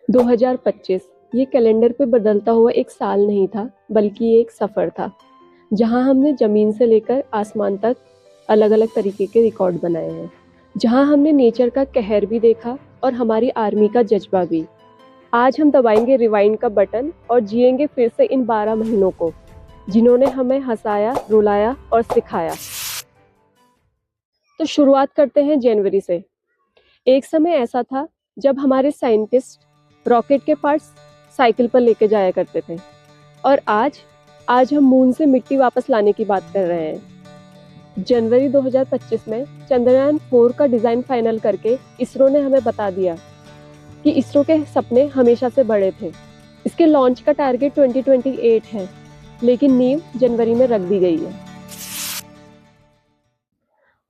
2025 ये कैलेंडर पे बदलता हुआ एक साल नहीं था, बल्कि एक सफ़र था, जहां हमने ज़मीन से लेकर आसमान तक अलग-अलग तरीके के रिकॉर्ड बनाए हैं। जहां हमने नेचर का कहर भी देखा और हमारी आर्मी का जज्बा भी। आज हम दबाएंगे रिवाइंड का बटन और जिएंगे फिर से इन 12 महीनों को, जिन्होंने हमें हंसाया, रुलाया और सिखाया। तो शुरुआत करते हैं जनवरी से। एक समय ऐसा था जब हमारे साइंटिस्ट रॉकेट के पार्ट्स साइकिल पर लेके जाया करते थे, और आज हम मून से मिट्टी वापस लाने की बात कर रहे हैं। जनवरी 2025 में चंद्रयान 4 का डिजाइन फाइनल करके इसरो ने हमें बता दिया कि इसरो के सपने हमेशा से बड़े थे। इसके लॉन्च का टारगेट 2028 है, लेकिन नींव जनवरी में रख दी गई है।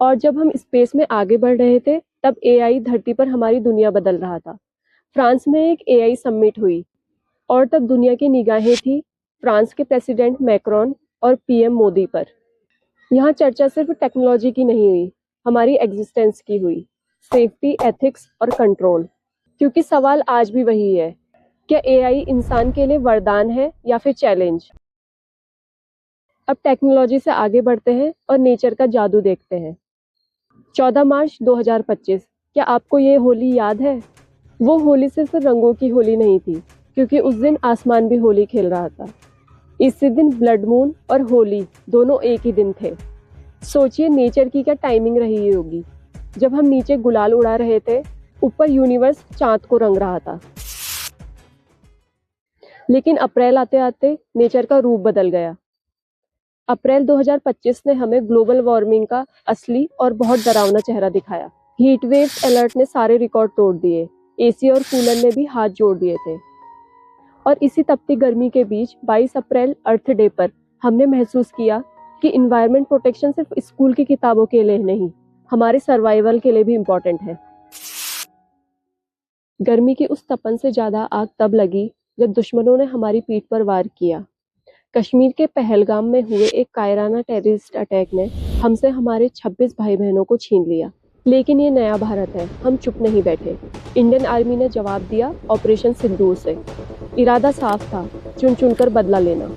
और जब हम स्पेस में आगे बढ़ रहे थे, तब एआई धरती पर हमारी दुनिया बदल रहा था। फ्रांस में एक एआई समिट हुई, और तब दुनिया की निगाहें थी फ्रांस के प्रेसिडेंट मैक्रोन और पीएम मोदी पर। यहाँ चर्चा सिर्फ टेक्नोलॉजी की नहीं हुई, हमारी एग्जिस्टेंस की हुई, सेफ्टी, एथिक्स और कंट्रोल। क्योंकि सवाल आज भी वही है, क्या एआई इंसान के लिए वरदान है या फिर चैलेंज? अब टेक्नोलॉजी से आगे बढ़ते हैं और नेचर का जादू देखते हैं। 14 मार्च 2025, क्या आपको ये होली याद है? वो होली सिर्फ रंगों की होली नहीं थी, क्योंकि उस दिन आसमान भी होली खेल रहा था। इसी दिन ब्लड मून और होली दोनों एक ही दिन थे। सोचिए नेचर की क्या टाइमिंग रही होगी। जब हम नीचे गुलाल उड़ा रहे थे, ऊपर यूनिवर्स चांद को रंग रहा था। लेकिन अप्रैल आते आते नेचर का रूप बदल गया। अप्रैल 2025 ने हमें ग्लोबल वार्मिंग का असली और बहुत डरावना चेहरा दिखाया। हीट वेव्स अलर्ट ने सारे रिकॉर्ड तोड़ दिए, एसी और कूलर ने भी हाथ जोड़ दिए थे। और इसी तपती गर्मी के बीच 22 अप्रैल अर्थ डे पर हमने महसूस किया कि इन्वायरमेंट प्रोटेक्शन सिर्फ स्कूल की किताबों के लिए नहीं, हमारे सर्वाइवल के लिए भी इम्पोर्टेंट है। गर्मी की उस तपन से ज्यादा आग तब लगी जब दुश्मनों ने हमारी पीठ पर वार किया। कश्मीर के पहलगाम में हुए एक कायराना टेररिस्ट अटैक ने हमसे हमारे 26 भाई बहनों को छीन लिया। लेकिन ये नया भारत है, हम चुप नहीं बैठे। इंडियन आर्मी ने जवाब दिया ऑपरेशन सिंदूर से। इरादा साफ था, चुन चुनकर बदला लेना।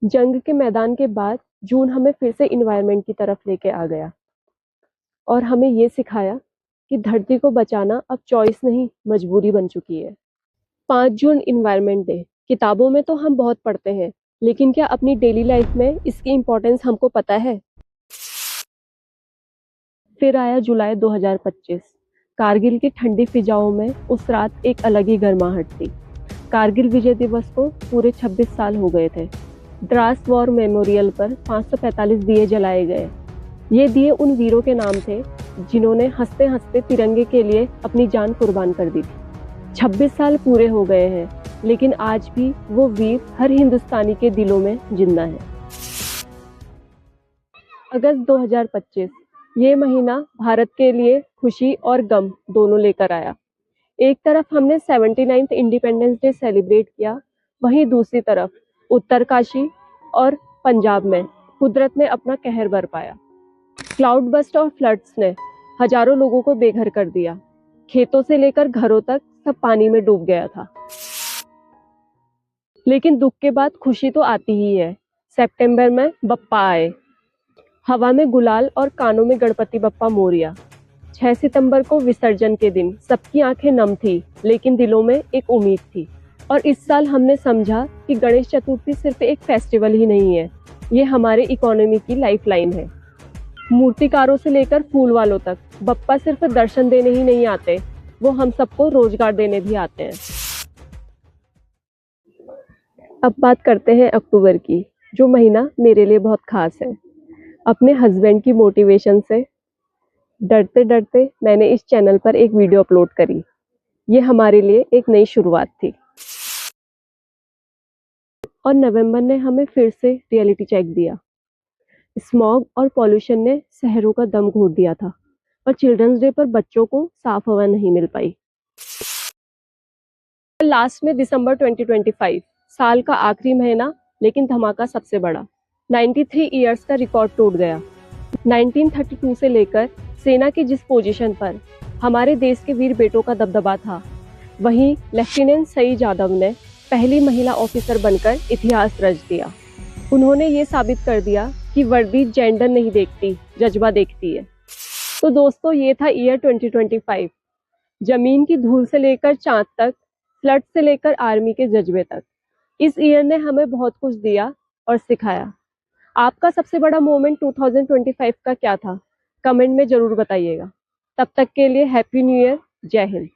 जंग के मैदान के बाद जून हमें फिर से इन्वायरमेंट की तरफ लेके आ गया, और हमें ये सिखाया कि धरती को बचाना अब चॉइस नहीं, मजबूरी बन चुकी है। 5 जून इन्वायरमेंट डे। किताबों में तो हम बहुत पढ़ते हैं, लेकिन क्या अपनी डेली लाइफ में इसकी इम्पोर्टेंस हमको पता है? फिर आया जुलाई 2025। कारगिल की ठंडी फिजाओं में उस रात एक अलग ही गर्माहट थी। कारगिल विजय दिवस को पूरे 26 साल हो गए थे। द्रास वॉर मेमोरियल पर 545 दिए जलाए गए। ये दिए उन वीरों के नाम थे जिन्होंने हंसते हंसते तिरंगे के लिए अपनी जान कुर्बान कर दी थी। 26 साल पूरे हो गए हैं, लेकिन आज भी वो वीर हर हिंदुस्तानी के दिलों में जिंदा है। अगस्त 2025, ये महीना भारत के लिए खुशी और गम दोनों लेकर आया। एक तरफ हमने 79th इंडिपेंडेंस डे सेलिब्रेट किया, वहीं दूसरी तरफ उत्तरकाशी और पंजाब में कुदरत ने अपना कहर बरपाया। क्लाउड बस्ट और फ्लड्स ने हजारों लोगों को बेघर कर दिया। खेतों से लेकर घरों तक सब पानी में डूब गया था। लेकिन दुख के बाद खुशी तो आती ही है। सितंबर में बप्पा आए, हवा में गुलाल और कानों में गणपति बप्पा मोरिया। 6 सितंबर को विसर्जन के दिन सबकी आंखें नम थी, लेकिन दिलों में एक उम्मीद थी। और इस साल हमने समझा कि गणेश चतुर्थी सिर्फ एक फेस्टिवल ही नहीं है, ये हमारे इकोनॉमी की लाइफलाइन है। मूर्तिकारों से लेकर फूल वालों तक बप्पा सिर्फ दर्शन देने ही नहीं आते, वो हम सबको रोजगार देने भी आते हैं। अब बात करते हैं अक्टूबर की, जो महीना मेरे लिए बहुत खास है। अपने हस्बैंड की मोटिवेशन से डरते डरते मैंने इस चैनल पर एक वीडियो अपलोड करी। ये हमारे लिए एक नई शुरुआत थी। और नवंबर ने हमें फिर से रियलिटी चेक दिया। स्मॉग और पॉल्यूशन ने शहरों का दम घोट दिया था, और चिल्ड्रंस डे पर बच्चों को साफ हवा नहीं मिल पाई। लास्ट में दिसंबर 2025, साल का आखिरी महीना, लेकिन धमाका सबसे बड़ा। 93 ईयर्स का रिकॉर्ड टूट गया। 1932 से लेकर सेना की जिस पोजीशन पर हमारे देश के वीर बेटों का दबदबा था, वहीं लेफ्टिनेंट सई जादव ने पहली महिला ऑफिसर बनकर इतिहास रच दिया। उन्होंने ये साबित कर दिया कि वर्दी जेंडर नहीं देखती, जज्बा देखती है। तो दोस्तों, ये था ईयर 2025। जमीन की धूल से लेकर चांद तक, फ्लड से लेकर आर्मी के जज्बे तक, इस ईयर ने हमें बहुत कुछ दिया और सिखाया। आपका सबसे बड़ा मोमेंट 2025 का क्या था? कमेंट में जरूर बताइएगा। तब तक के लिए हैप्पी न्यू ईयर। जय हिंद।